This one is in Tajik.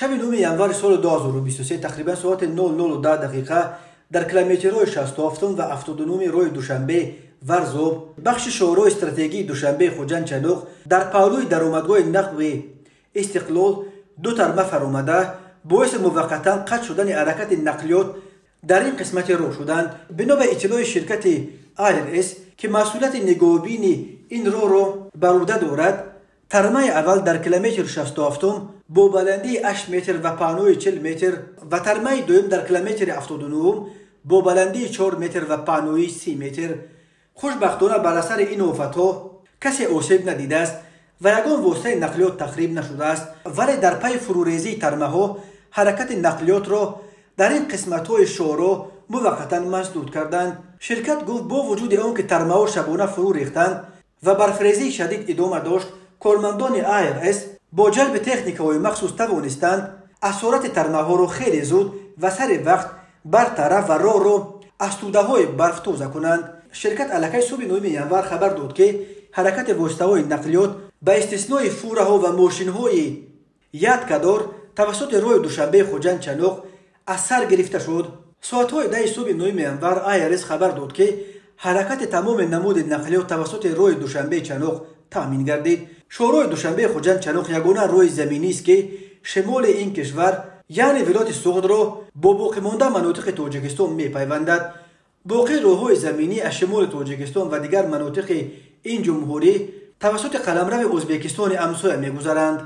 شب 9 январи соли 2023 тақрибан соати 00:10 дақиқа дар километрҳои 67 ва 79 роҳи Душанбе Варзоб, бахши шоҳроҳи стратегии Душанбе Хоҷанд-Чаноқ дар павлӯи даромадгоҳи нақви Истиқлол ду тарма фаромада боиси муваққатан қатъ шудани ҳаракати нақлиёт дар ин қисмати роҳ шуданд. бино ба иттилои ширкати IRS ки масъулияти нигоҳубини ин роҳро бар ӯҳда дорад, тармаи аввал дар километри 67 бо баландии 8 метр ва паҳнои 40 метр ва тармаи дуюм дар километри 79 бо баландии 4 метр ва паҳнои 30 метр. хушбахтона бар асари ин офатҳо касе осеб надидааст ва ягон воситаи нақлиёт тахриб нашудааст, вале дар пайи фурӯрезии тармаҳо ҳаракати нақлиётро дар ин қисматҳои шоҳроҳ муваққатан масдуд карданд. ширкат гуфт бо вуҷуди он ки тармаҳо шабона фурӯ рехтанд ва барфрезии шадид идома дошт, кормандони IRS бо ҷалби техникаҳои махсус тавонистанд асорати тармаҳоро хеле зуд ва сари вақт бартараф ва роҳро аз тӯдаҳои барф тоза кунанд. ширкат аллакай субҳи 9 январ хабар дод ки ҳаракати воситаҳои нақлиёт ба истиснои фураҳо ва мошинҳои ядкадор тавассути роҳи Душанбе Хоҷанд-Чаноқ аз сар гирифта шуд. соатҳои 10 субҳи 9 январ IRS хабар дод ки ҳаракати тамоми намуди нақлиёт тавассути роҳи Душанбе Чаноқ таъмин гардид. шоҳроҳи Душанбе Хоҷанд-Чаноқ ягона роҳи заминист ки шимоли ин кишвар яъне вилояти Суғдро бо боқимонда манотиқи Тоҷикистон мепайвандад. боқи роҳҳои заминӣ аз шимоли Тоҷикистон ва дигар манотиқи ин ҷумҳурӣ тавассути қаламрави Ӯзбекистони ҳамсоя мегузаранд.